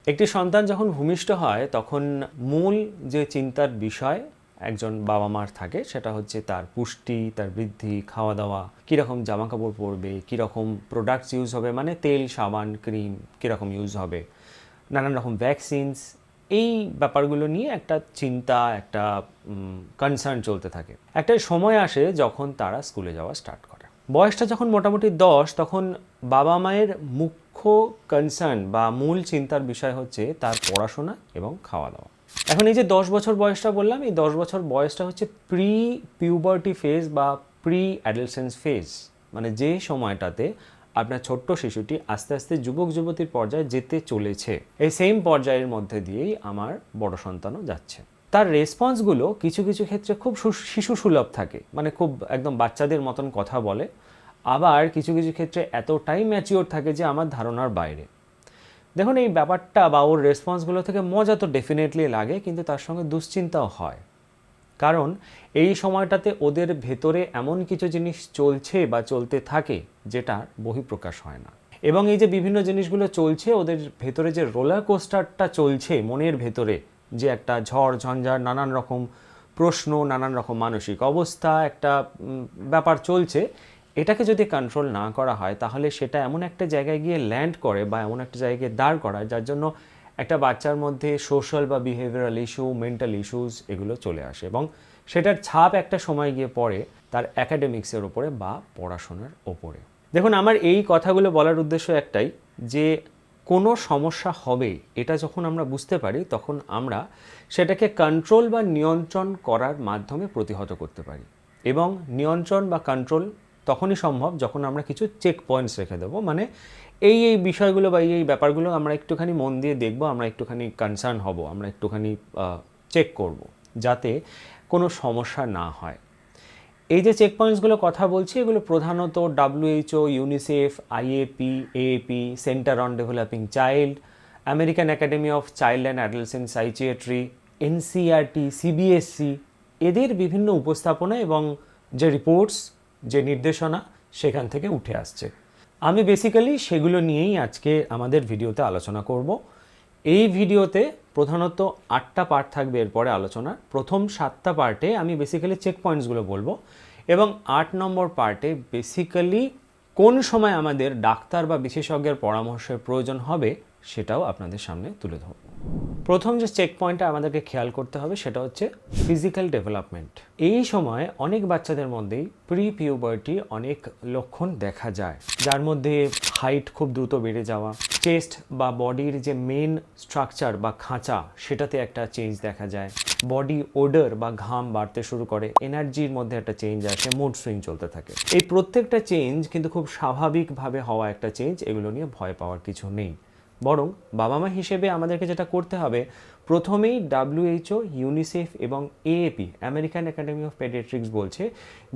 একটি সন্তান যখন ভূমিষ্ঠ হয় তখন মূল যে চিন্তার বিষয় একজন বাবা মার থাকে সেটা হচ্ছে তার পুষ্টি, তার বৃদ্ধি, খাওয়া দাওয়া, কীরকম জামা কাপড় পরবে, কীরকম প্রোডাক্টস ইউজ হবে, মানে তেল, সাবান, ক্রিম কীরকম ইউজ হবে, নানান রকম ভ্যাকসিনস, এই ব্যাপারগুলো নিয়ে একটা চিন্তা, একটা কনসার্ন চলতে থাকে। একটা সময় আসে যখন তারা স্কুলে যাওয়া স্টার্ট করে। বয়সটা যখন মোটামুটি 10, তখন বাবা মায়ের মুখ্য কনসার্ন বা মূল চিন্তার বিষয় হচ্ছে তার পড়াশোনা এবং খাওয়া দাওয়া। এখন এই যে 10 বছর বয়সটা বললাম, এই 10 বছর বয়সটা হচ্ছে প্রি পিউবার্টি ফেজ বা প্রি অ্যাডালসেন্স ফেজ, মানে যে সময়টাতে আপনার ছোট্ট শিশুটি আস্তে আস্তে যুবক যুবতীর পর্যায়ে যেতে চলেছে। এই সেম পর্যায়ের মধ্যে দিয়েই আমার বড় সন্তানও যাচ্ছে। তার রেসপন্সগুলো কিছু কিছু ক্ষেত্রে খুব শিশু সুলভ থাকে, মানে খুব একদম বাচ্চাদের মতন কথা বলে, আবার কিছু কিছু ক্ষেত্রে এতটাই ম্যাচিওর থাকে যে আমার ধারণার বাইরে। দেখুন, এই ব্যাপারটা বা ওর রেসপন্সগুলো থেকে মজা তো ডেফিনেটলি লাগে, কিন্তু তার সঙ্গে দুশ্চিন্তাও হয়। কারণ এই সময়টাতে ওদের ভেতরে এমন কিছু জিনিস চলছে বা চলতে থাকে যেটা বহিঃপ্রকাশ হয় না। এবং এই যে বিভিন্ন জিনিসগুলো চলছে, ওদের ভেতরে যে রোলার কোস্টারটা চলছে মনের ভেতরে, যে একটা ঝড় ঝঞ্ঝার, নানান রকম প্রশ্ন, নানান রকম মানসিক অবস্থা, একটা ব্যাপার চলছে, এটাকে যদি কন্ট্রোল না করা হয় তাহলে সেটা এমন একটা জায়গায় গিয়ে ল্যান্ড করে বা এমন একটা জায়গায় দাঁড় করায় যার জন্য একটা বাচ্চার মধ্যে সোশ্যাল বা বিহেভিয়ারাল ইস্যু, মেন্টাল ইস্যুস এগুলো চলে আসে, এবং সেটার ছাপ একটা সময় গিয়ে পড়ে তার অ্যাকাডেমিক্সের ওপরে বা পড়াশোনার ওপরে। দেখুন, আমার এই কথাগুলো বলার উদ্দেশ্য একটাই, যে কোনো সমস্যা হবে এটা যখন আমরা বুঝতে পারি তখন আমরা সেটাকে কন্ট্রোল বা নিয়ন্ত্রণ করার মাধ্যমে প্রতিহত করতে পারি। এবং নিয়ন্ত্রণ বা কন্ট্রোল তখনই সম্ভব যখন আমরা কিছু চেক পয়েন্টস রেখে দেবো, মানে এই বিষয়গুলো বা এই ব্যাপারগুলো আমরা একটুখানি মন দিয়ে দেখব, আমরা একটুখানি কনসার্ন হব, আমরা একটুখানি চেক করব, যাতে কোনো সমস্যা না হয়। এই যে চেক পয়েন্টসগুলো কথা বলছি, এগুলো প্রধানত WHO, UNICEF, IAP, AAP, centre on developing child, American academy of child and adolescent psychiatry, NCERT, CBSE, এদের বিভিন্ন উপস্থাপনা এবং যে রিপোর্টস, যে নির্দেশনা সেখান থেকে উঠে আসছে। আমি বেসিক্যালি সেগুলো নিয়েই আজকে আমাদের ভিডিওতে আলোচনা করব। এই ভিডিওতে প্রধানত 8টা পার্ট থাকবে এরপরে আলোচনা। প্রথম 7টা পার্টে আমি বেসিক্যালি চেক পয়েন্টসগুলো বলবো, এবং 8 নম্বর পার্টে বেসিক্যালি কোন সময় আমাদের ডাক্তার বা বিশেষজ্ঞের পরামর্শের প্রয়োজন হবে সেটাও আপনাদের সামনে তুলে ধরব। প্রথম যে চেক পয়েন্টটা আমাদেরকে খেয়াল করতে হবে সেটা হচ্ছে ফিজিক্যাল ডেভেলপমেন্ট। এই সময় অনেক বাচ্চাদের মধ্যেই প্রি পিউবার্টি অনেক লক্ষণ দেখা যায়, যার মধ্যে হাইট খুব দ্রুত বেড়ে যাওয়া, চেস্ট বা বডির যে মেন স্ট্রাকচার বা খাঁচা সেটাতে একটা চেঞ্জ দেখা যায়, বডি ওডর বা ঘাম বাড়তে শুরু করে, এনার্জির মধ্যে একটা চেঞ্জ আসে, মুড সুইং চলতে থাকে। এই প্রত্যেকটা চেঞ্জ কিন্তু খুব স্বাভাবিকভাবে হওয়া একটা চেঞ্জ, এগুলো নিয়ে ভয় পাওয়ার কিছু নেই। বরং বাবা মা হিসেবে আমাদেরকে যেটা করতে হবে, প্রথমেই WHO, ইউনিসেফ এবং AAP, American academy of paediatrics বলছে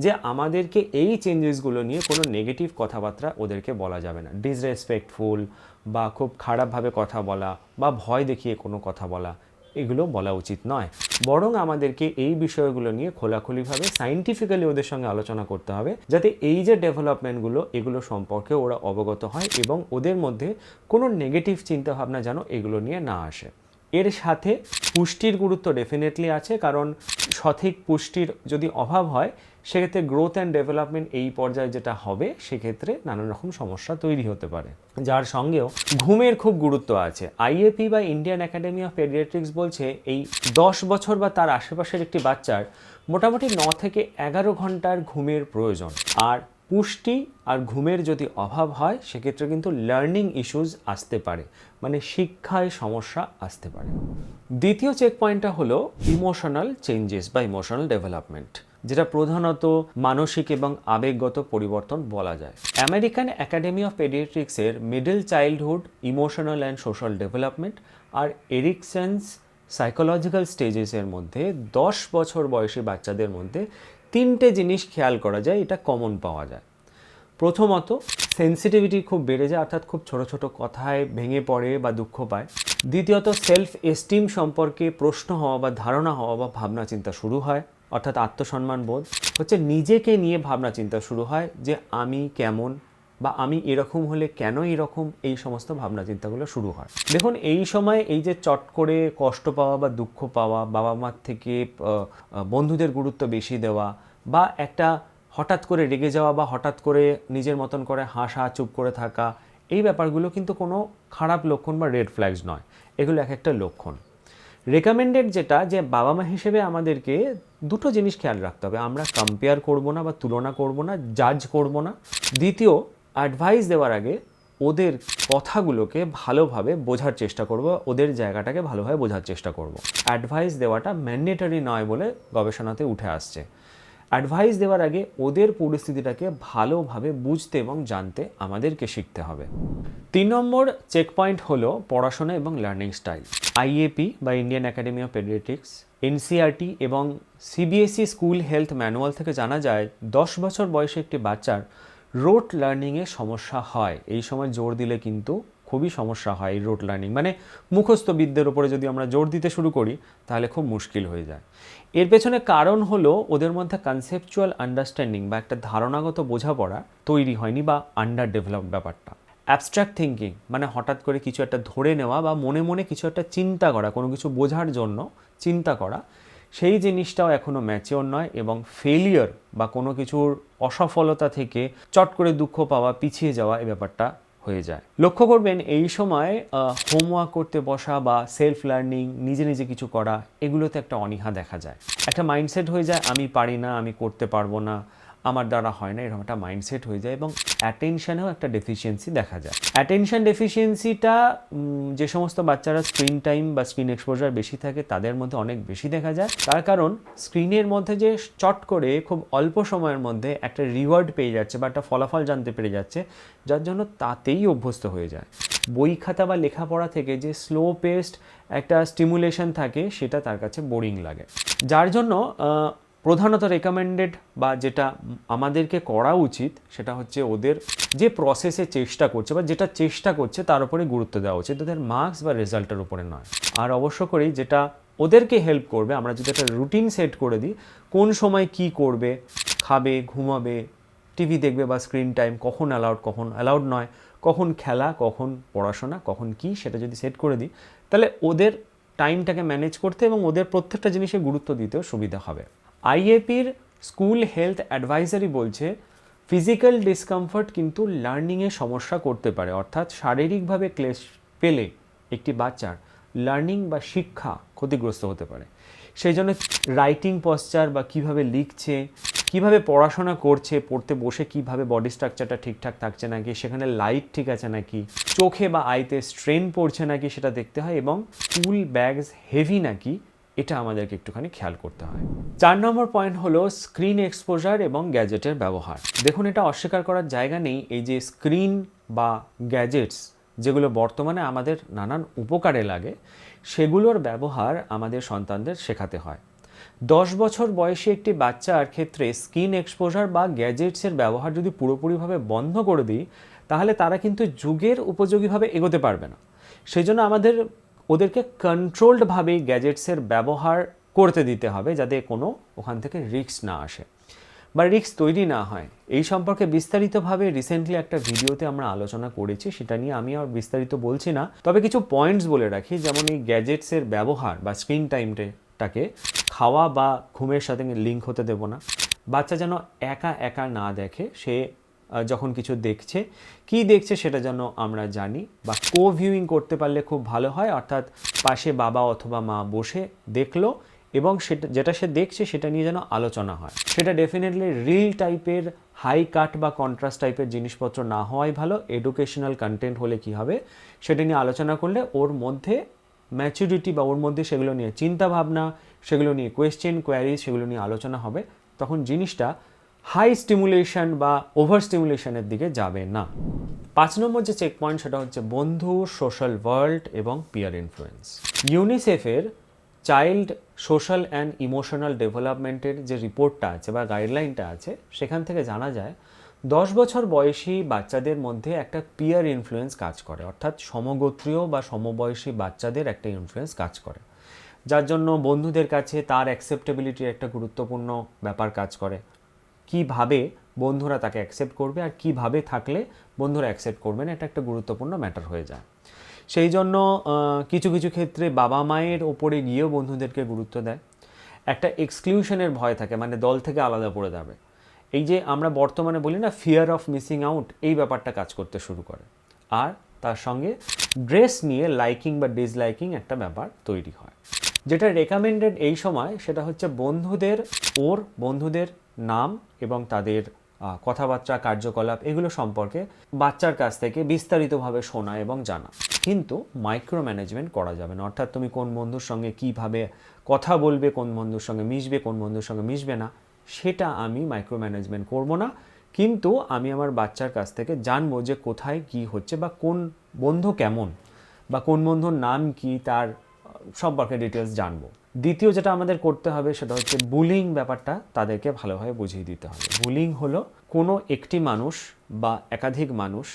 যে আমাদেরকে এই চেঞ্জেসগুলো নিয়ে কোনো নেগেটিভ কথাবার্তা ওদেরকে বলা যাবে না। ডিসরেসপেক্টফুল বা খুব খারাপভাবে কথা বলা বা ভয় দেখিয়ে কোনো কথা বলা, এগুলো বলা উচিত নয়। বরং আমাদেরকে এই বিষয়গুলো নিয়ে খোলাখুলিভাবে সায়েন্টিফিক্যালি ওদের সঙ্গে আলোচনা করতে হবে, যাতে এই যে ডেভেলপমেন্টগুলো এগুলো সম্পর্কে ওরা অবগত হয় এবং ওদের মধ্যে কোনো নেগেটিভ চিন্তাভাবনা যেন এগুলো নিয়ে না আসে। এর সাথে পুষ্টির গুরুত্ব ডেফিনেটলি আছে, কারণ সঠিক পুষ্টির যদি অভাব হয় সেক্ষেত্রে গ্রোথ অ্যান্ড ডেভেলপমেন্ট এই পর্যায়ে যেটা হবে সেক্ষেত্রে নানান রকম সমস্যা তৈরি হতে পারে। যার সঙ্গেও ঘুমের খুব গুরুত্ব আছে। IAP বা ইন্ডিয়ান একাডেমি অফ পেডিয়াট্রিক্স বলছে এই 10 বছর বা তার আশেপাশের একটি বাচ্চার মোটামুটি 9 থেকে 11 ঘন্টার ঘুমের প্রয়োজন। আর পুষ্টি আর ঘুমের যদি অভাব হয় সেক্ষেত্রে কিন্তু লার্নিং ইস্যুস আসতে পারে, মানে শিক্ষায় সমস্যা আসতে পারে। দ্বিতীয় চেক পয়েন্টটা হলো ইমোশনাল চেঞ্জেস বা ইমোশনাল ডেভেলপমেন্ট, যেটা প্রধানত মানসিক এবং আবেগগত পরিবর্তন বলা যায়। আমেরিকান একাডেমি অফ পেডিয়াট্রিক্সের middle childhood emotional and social development আর এরিকসন্স সাইকোলজিক্যাল স্টেজেসের মধ্যে 10 বছর বয়সী বাচ্চাদের মধ্যে 3টে জিনিস খেয়াল করা যায়, এটা কমন পাওয়া যায়। প্রথমত, সেন্সিটিভিটি খুব বেড়ে যায়, অর্থাৎ খুব ছোট ছোট কথায় ভেঙে পড়ে বা দুঃখ পায়। দ্বিতীয়ত, সেলফ এস্টিম সম্পর্কে প্রশ্ন হওয়া বা ধারণা হওয়া বা ভাবনা চিন্তা শুরু হয়, অর্থাৎ আত্মসম্মান বোধ হচ্ছে, নিজেকে নিয়ে ভাবনা চিন্তা শুরু হয় যে আমি কেমন বা আমি এরকম হলে কেন এরকম, এই সমস্ত ভাবনা চিন্তাগুলো শুরু হয়। দেখুন, এই সময় এই যে চট করে কষ্ট পাওয়া বা দুঃখ পাওয়া, বাবা মার থেকে বন্ধুদের গুরুত্ব বেশি দেওয়া, বা একটা হঠাৎ করে রেগে যাওয়া, বা হঠাৎ করে নিজের মতন করে হাসা, চুপ করে থাকা, এই ব্যাপারগুলো কিন্তু কোনো খারাপ লক্ষণ বা রেড ফ্ল্যাগস নয়, এগুলো এক একটা লক্ষণ। রেকমেন্ডেড যেটা, যে বাবা মা হিসেবে আমাদেরকে দুটো জিনিস খেয়াল রাখতে হবে, আমরা কম্পেয়ার করব না বা তুলনা করব না, জাজ করব না। দ্বিতীয়, অ্যাডভাইস দেওয়ার আগে ওদের কথাগুলোকে ভালোভাবে বোঝার চেষ্টা করব, ওদের জায়গাটাকে ভালোভাবে বোঝার চেষ্টা করব। অ্যাডভাইস দেওয়াটা ম্যান্ডেটরি নয় বলে গবেষণাতে উঠে আসছে। অ্যাডভাইস দেওয়ার আগে ওদের পরিস্থিতিটাকে ভালোভাবে বুঝতে এবং জানতে আমাদেরকে শিখতে হবে। 3 নম্বর চেক পয়েন্ট হলো পড়াশোনা এবং লার্নিং স্টাইল। আইএপি বা Indian academy of paediatrics, NCERT এবং সিবিএসই স্কুল হেলথ ম্যানুয়াল থেকে জানা যায় 10 বছর বয়সে একটি বাচ্চার রোট লার্নিংয়ে সমস্যা হয়। এই সময় জোর দিলে কিন্তু খুবই সমস্যা হয়। এই রোট লার্নিং মানে মুখস্থ বিদ্যের উপরে যদি আমরা জোর দিতে শুরু করি তাহলে খুব মুশকিল হয়ে যায়। এর পেছনে কারণ হলো ওদের মধ্যে কনসেপচুয়াল আন্ডারস্ট্যান্ডিং বা একটা ধারণাগত বোঝাপড়া তৈরি হয়নি, বা আন্ডার ডেভেলপ ব্যাপারটা। অ্যাবস্ট্রাক্ট থিঙ্কিং মানে হঠাৎ করে কিছু একটা ধরে নেওয়া বা মনে মনে কিছু একটা চিন্তা করা, কোনো কিছু বোঝার জন্য চিন্তা করা, সেই জিনিসটাও এখনও ম্যাচিওর নয়, এবং ফেলিয়ার বা কোনো কিছুর অসফলতা থেকে চট করে দুঃখ পাওয়া, পিছিয়ে যাওয়া, এই ব্যাপারটা হয়ে যায়। লক্ষ্য করবেন এই সময় হোমওয়ার্ক করতে বসা বা সেলফ লার্নিং, নিজে নিজে কিছু করা, এগুলোতে একটা অনীহা দেখা যায়। একটা মাইন্ডসেট হয়ে যায়, আমি পারি না, আমি করতে পারবো না, আমার দ্বারা হয় না, এরকম একটা মাইন্ডসেট হয়ে যায়। এবং অ্যাটেনশনেও একটা ডেফিসিয়েন্সি দেখা যায়। অ্যাটেনশন ডেফিসিয়েন্সিটা যে সমস্ত বাচ্চারা স্ক্রিন টাইম বা স্ক্রিন এক্সপোজার বেশি থাকে তাদের মধ্যে অনেক বেশি দেখা যায়। তার কারণ স্ক্রিনের মধ্যে যে চট করে খুব অল্প সময়ের মধ্যে একটা রিওয়ার্ড পেয়ে যাচ্ছে বা একটা ফলাফল জানতে পেরে যাচ্ছে, যার জন্য তাতেই অভ্যস্ত হয়ে যায়। বই খাতা বা লেখাপড়া থেকে যে স্লো পেস্ট একটা স্টিমুলেশন থাকে সেটা তার কাছে বোরিং লাগে, যার জন্য প্রধানত রেকমেন্ডেড বা যেটা আমাদেরকে করা উচিত সেটা হচ্ছে ওদের যে প্রসেসে চেষ্টা করছে বা যেটা চেষ্টা করছে তার উপরে গুরুত্ব দেওয়া উচিত, ওদের মার্কস বা রেজাল্টের উপরে নয়। আর অবশ্য করেই যেটা ওদেরকে হেল্প করবে, আমরা যদি একটা রুটিন সেট করে দিই, কোন সময় কি করবে, খাবে, ঘুমাবে, টিভি দেখবে বা স্ক্রিন টাইম কখন অ্যালাউড, কখন অ্যালাউড নয়, কখন খেলা, কখন পড়াশোনা, কখন কি, সেটা যদি সেট করে দিই তাহলে ওদের টাইমটাকে ম্যানেজ করতে এবং ওদের প্রত্যেকটা জিনিসে গুরুত্ব দিতেও সুবিধা হবে। আইএপির স্কুল হেলথ অ্যাডভাইজারি বলছে ফিজিক্যাল ডিসকমফর্ট কিন্তু লার্নিংয়ে সমস্যা করতে পারে, অর্থাৎ শারীরিকভাবে ক্লেশ পেলে একটি বাচ্চার লার্নিং বা শিক্ষা ক্ষতিগ্রস্ত হতে পারে। সেই জন্য রাইটিং পশ্চার বা কিভাবে লিখছে, কিভাবে পড়াশোনা করছে, পড়তে বসে কিভাবে বডি স্ট্রাকচারটা ঠিকঠাক থাকছে নাকি, সেখানে লাইট ঠিক আছে নাকি, চোখে বা আইতে স্ট্রেন পড়ছে নাকি সেটা দেখতে হয়, এবং স্কুল ব্যাগস হেভি নাকি এটা আমাদেরকে একটুখানি খেয়াল করতে হয়। 4 নম্বর পয়েন্ট হলো স্ক্রিন এক্সপোজার এবং গ্যাজেটের ব্যবহার। দেখুন, এটা অস্বীকার করার জায়গা নেই, এই যে স্ক্রিন বা গ্যাজেটস যেগুলো বর্তমানে আমাদের নানান উপকারে লাগে সেগুলোর ব্যবহার আমাদের সন্তানদের শেখাতে হয়। 10 বছর বয়সী একটি বাচ্চার ক্ষেত্রে স্ক্রিন এক্সপোজার বা গ্যাজেটসের ব্যবহার যদি পুরোপুরিভাবে বন্ধ করে দিই তাহলে তারা কিন্তু যুগের উপযোগীভাবে এগোতে পারবে না। সেই জন্য আমাদের ওদেরকে কন্ট্রোলডভাবে গ্যাজেটসের ব্যবহার করতে দিতে হবে, যাতে কোনো ওখান থেকে রিস্ক না আসে বা রিস্ক তৈরি না হয়। এই সম্পর্কে বিস্তারিতভাবে রিসেন্টলি একটা ভিডিওতে আমরা আলোচনা করেছি, সেটা নিয়ে আমি আর বিস্তারিত বলছি না, তবে কিছু পয়েন্টস বলে রাখি। যেমন এই গ্যাজেটসের ব্যবহার বা স্ক্রিন টাইমটাকে খাওয়া বা ঘুমের সাথে লিঙ্ক হতে দেব না। বাচ্চা যেন একা একা না দেখে, সে যখন কিছু দেখছে, কি দেখছে সেটা যেন আমরা জানি, বা ভিউইং করতে পারলে খুব ভালো হয়, অর্থাৎ পাশে বাবা অথবা মা বসে দেখলো এবং সেটা যেটা সে দেখছে সেটা নিয়ে যেন আলোচনা হয়। সেটা ডেফিনেটলি রিল টাইপের হাই কাট বা কন্ট্রাস্ট টাইপের জিনিসপত্র না হওয়াই ভালো। এডুকেশনাল কন্টেন্ট হলে কি হবে, সেটা নিয়ে আলোচনা করলে ওর মধ্যে ম্যাচুরিটি বা ওর মধ্যে সেগুলো নিয়ে চিন্তা ভাবনা, সেগুলো নিয়ে কোয়েশ্চেন কোয়ারিজ, সেগুলো নিয়ে আলোচনা হবে, তখন জিনিসটা হাই স্টিমুলেশন বা ওভার স্টিমুলেশনের দিকে যাবে না। 5 নম্বর যে চেক পয়েন্ট সেটা হচ্ছে বন্ধু, সোশ্যাল ওয়ার্ল্ড এবং পিয়ার ইনফ্লুয়েন্স। ইউনিসেফের চাইল্ড সোশ্যাল অ্যান্ড ইমোশনাল ডেভেলপমেন্টের যে রিপোর্টটা আছে বা গাইডলাইনটা আছে, সেখান থেকে জানা যায় 10 বছর বয়সী বাচ্চাদের মধ্যে একটা পিয়ার ইনফ্লুয়েন্স কাজ করে, অর্থাৎ সমগোত্রীয় বা সমবয়সী বাচ্চাদের একটা ইনফ্লুয়েন্স কাজ করে, যার জন্য বন্ধুদের কাছে তার অ্যাকসেপ্টেবিলিটির একটা গুরুত্বপূর্ণ ব্যাপার কাজ করে। কিভাবে বন্ধুরা তাকে অ্যাকসেপ্ট করবে আর কিভাবে থাকলে বন্ধুরা অ্যাকসেপ্ট করবে না, এটা একটা গুরুত্বপূর্ণ ম্যাটার হয়ে যায়। সেই জন্য কিছু কিছু ক্ষেত্রে বাবা মায়ের ওপরে গিয়েও বন্ধুদেরকে গুরুত্ব দেয়। একটা এক্সক্লুশনের ভয় থাকে, মানে দল থেকে আলাদা পড়ে যাবে। এই যে আমরা বর্তমানে বলি না ফিয়ার অফ মিসিং আউট, এই ব্যাপারটা কাজ করতে শুরু করে। আর তার সঙ্গে ড্রেস নিয়ে লাইকিং বা ডিসলাইকিং একটা ব্যাপার তৈরি হয়। যেটা রেকমেন্ডেড এই সময় সেটা হচ্ছে বন্ধুদের নাম এবং তাদের কথাবার্তা, কার্যকলাপ এগুলো সম্পর্কে বাচ্চার কাছ থেকে বিস্তারিতভাবে শোনা এবং জানা। কিন্তু মাইক্রো ম্যানেজমেন্ট করা যাবে না, অর্থাৎ তুমি কোন বন্ধুর সঙ্গে কীভাবে কথা বলবে, কোন বন্ধুর সঙ্গে মিশবে, কোন বন্ধুর সঙ্গে মিশবে না, সেটা আমি মাইক্রো ম্যানেজমেন্ট করব না। কিন্তু আমি আমার বাচ্চার কাছ থেকে জানবো যে কোথায় কি হচ্ছে বা কোন বন্ধু কেমন বা কোন বন্ধুর নাম কি, তার সম্পর্কে ডিটেলস জানবো। দ্বিতীয় যেটা আমাদের করতে হবে সেটা হচ্ছে বুলিং ব্যাপারটা তাদেরকে ভালোভাবে বুঝিয়ে দিতে হবে। বুলিং হলো কোনো একটি মানুষ বা একাধিক মানুষ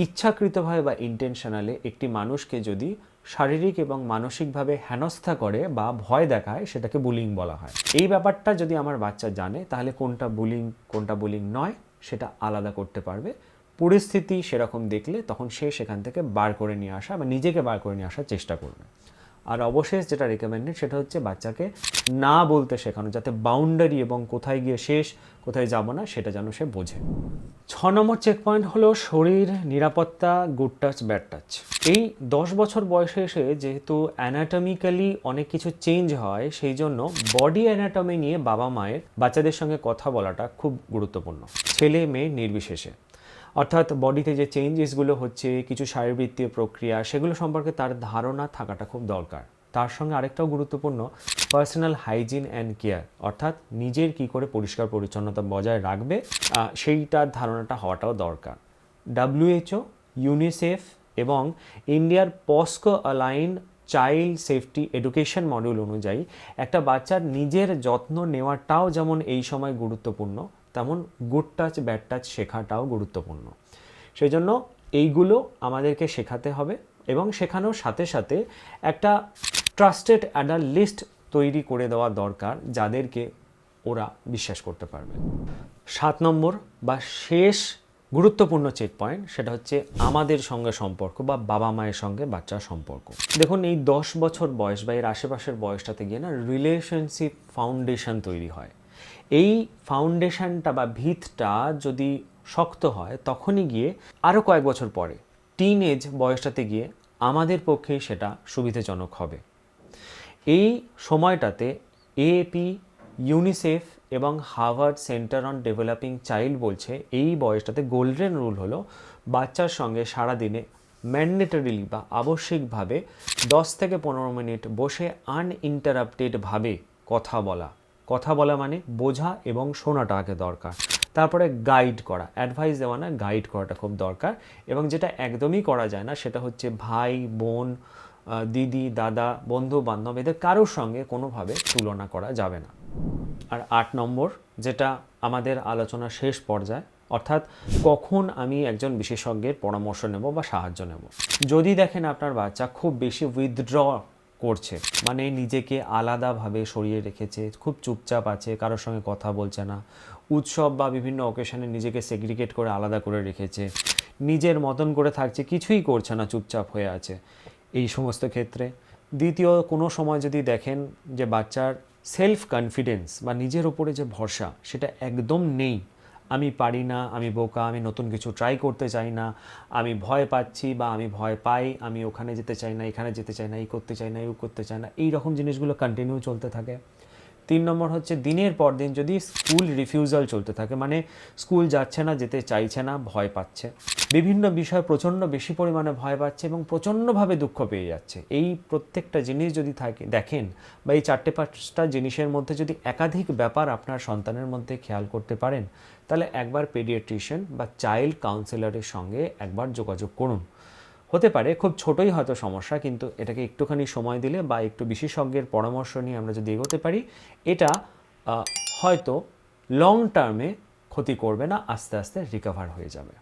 ইচ্ছাকৃতভাবে বা ইন্টেনশনালি একটি মানুষকে যদি শারীরিক এবং মানসিকভাবে হেনস্থা করে বা ভয় দেখায়, সেটাকে বুলিং বলা হয়। এই ব্যাপারটা যদি আমার বাচ্চা জানে তাহলে কোনটা বুলিং নয় সেটা আলাদা করতে পারবে। পরিস্থিতি সেরকম দেখলে তখন সে সেখান থেকে বার করে নিয়ে আসা বা নিজেকে বার করে নিয়ে আসার চেষ্টা করবে। আর অবশেষ যেটা রেকমেন্ডেড সেটা হচ্ছে বাচ্চাকে না বলতে শেখানো, যাতে বাউন্ডারি এবং কোথায় গিয়ে শেষ কোথায় যাব না সেটা যেন সে বোঝে। 6 নম্বর চেক পয়েন্ট হলো শরীর নিরাপত্তা, গুড টাচ ব্যাড টাচ। এই 10 বছর বয়সে এসে যেহেতু অ্যানাটমিক্যালি অনেক কিছু চেঞ্জ হয়, সেই জন্য বডি অ্যানাটমি নিয়ে বাবা মায়ের বাচ্চাদের সঙ্গে কথা বলাটা খুব গুরুত্বপূর্ণ, ছেলে মেয়ে নির্বিশেষে। অর্থাৎ বডিতে যে চেঞ্জেসগুলো হচ্ছে, কিছু শারীরবৃত্তীয় প্রক্রিয়া, সেগুলো সম্পর্কে তার ধারণা থাকাটা খুব দরকার। তার সঙ্গে আরেকটাও গুরুত্বপূর্ণ পার্সোনাল হাইজিন অ্যান্ড কেয়ার, অর্থাৎ নিজের কী করে পরিষ্কার পরিচ্ছন্নতা বজায় রাখবে সেইটার ধারণাটা হওয়াটাও দরকার। WHO, ইউনিসেফ এবং ইন্ডিয়ার POCSO align child safety education module অনুযায়ী একটা বাচ্চার নিজের যত্ন নেওয়াটাও যেমন এই সময় গুরুত্বপূর্ণ, তেমন গুড টাচ ব্যাড টাচ শেখাটাও গুরুত্বপূর্ণ। সেই জন্য এইগুলো আমাদেরকে শেখাতে হবে এবং শেখানোর সাথে সাথে একটা ট্রাস্টেড অ্যাডাল্ট লিস্ট তৈরি করে দেওয়া দরকার, যাদেরকে ওরা বিশ্বাস করতে পারবে। 7 নম্বর বা শেষ গুরুত্বপূর্ণ চেক পয়েন্ট সেটা হচ্ছে আমাদের সঙ্গে সম্পর্ক বা বাবা মায়ের সঙ্গে বাচ্চার সম্পর্ক। দেখুন, এই 10 বছর বয়স বা এর আশেপাশের বয়সটাতে গিয়ে না রিলেশনশিপ ফাউন্ডেশন তৈরি হয়। এই ফাউন্ডেশনটা বা ভিতটা যদি শক্ত হয়, তখনই গিয়ে আরও কয়েক বছর পরে টিনএজ বয়সটাতে গিয়ে আমাদের পক্ষেই সেটা সুবিধাজনক হবে। এই সময়টাতে এএপি, ইউনিসেফ এবং Harvard centre on developing child বলছে এই বয়সটাতে গোল্ডেন রুল হলো বাচ্চার সঙ্গে সারাদিনে ম্যান্ডেটরিলি বা আবশ্যিকভাবে 10 থেকে 15 মিনিট বসে আনইন্টারাপ্টেডভাবে কথা বলা মানে বোঝা এবং শোনাটা আগে দরকার। তারপরে গাইড করা, অ্যাডভাইস দেওয়া না, গাইড করাটা খুব দরকার। এবং যেটা একদমই করা যায় না সেটা হচ্ছে ভাই বোন, দিদি, দাদা, বন্ধু বান্ধব এদের কারোর সঙ্গে কোনোভাবে তুলনা করা যাবে না। আর 8 নম্বর, যেটা আমাদের আলোচনার শেষ পর্যায়ে, অর্থাৎ কখন আমি একজন বিশেষজ্ঞের পরামর্শ নেব বা সাহায্য নেব। যদি দেখেন আপনার বাচ্চা খুব বেশি উইথড্র করছে, মানে নিজেকে আলাদাভাবে সরিয়ে রেখেছে, খুব চুপচাপ আছে, কারোর সঙ্গে কথা বলছে না, উৎসব বা বিভিন্ন অকেশনে নিজেকে সেগ্রিগেট করে আলাদা করে রেখেছে, নিজের মতন করে থাকছে, কিছুই করছে না, চুপচাপ হয়ে আছে, এই সমস্ত ক্ষেত্রে। দ্বিতীয়, কোনো সময় যদি দেখেন যে বাচ্চার সেলফ কনফিডেন্স বা নিজের ওপরে যে ভরসা সেটা একদম নেই, আমি পারি না, আমি বোকা, আমি নতুন কিছু ট্রাই করতে চাই না, আমি ভয় পাচ্ছি বা আমি ভয় পাই, আমি ওখানে যেতে চাই না, এখানে যেতে চাই না, এই করতে চাই না, এই করতে চাই না, এই রকম জিনিসগুলো কন্টিনিউ চলতে থাকে। 3 নম্বর হচ্ছে দিনের পর দিন যদি স্কুল রিফিউজাল চলতে থাকে, মানে স্কুল যাচ্ছে না, যেতে চাইছে না, ভয় পাচ্ছে, বিভিন্ন বিষয় প্রচণ্ড বেশি পরিমাণে ভয় পাচ্ছে এবং প্রচণ্ডভাবে দুঃখ পেয়ে যাচ্ছে, এই প্রত্যেকটা জিনিস যদি দেখেন বা এই 4-5টা জিনিসের মধ্যে যদি একাধিক ব্যাপার আপনার সন্তানের মধ্যে খেয়াল করতে পারেন, তাহলে একবার পেডিয়াট্রিশিয়ান বা চাইল্ড কাউন্সিলরের সঙ্গে একবার যোগাযোগ করুন। হতে পারে খুব ছোটই হয়তো সমস্যা, কিন্তু এটাকে একটুখানি সময় দিলে বা একটু বিশেষজ্ঞের পরামর্শ নিয়ে আমরা যদি এগোতে পারি, এটা হয়তো লং টার্মে ক্ষতি করবে না, আস্তে আস্তে রিকভার হয়ে যাবে।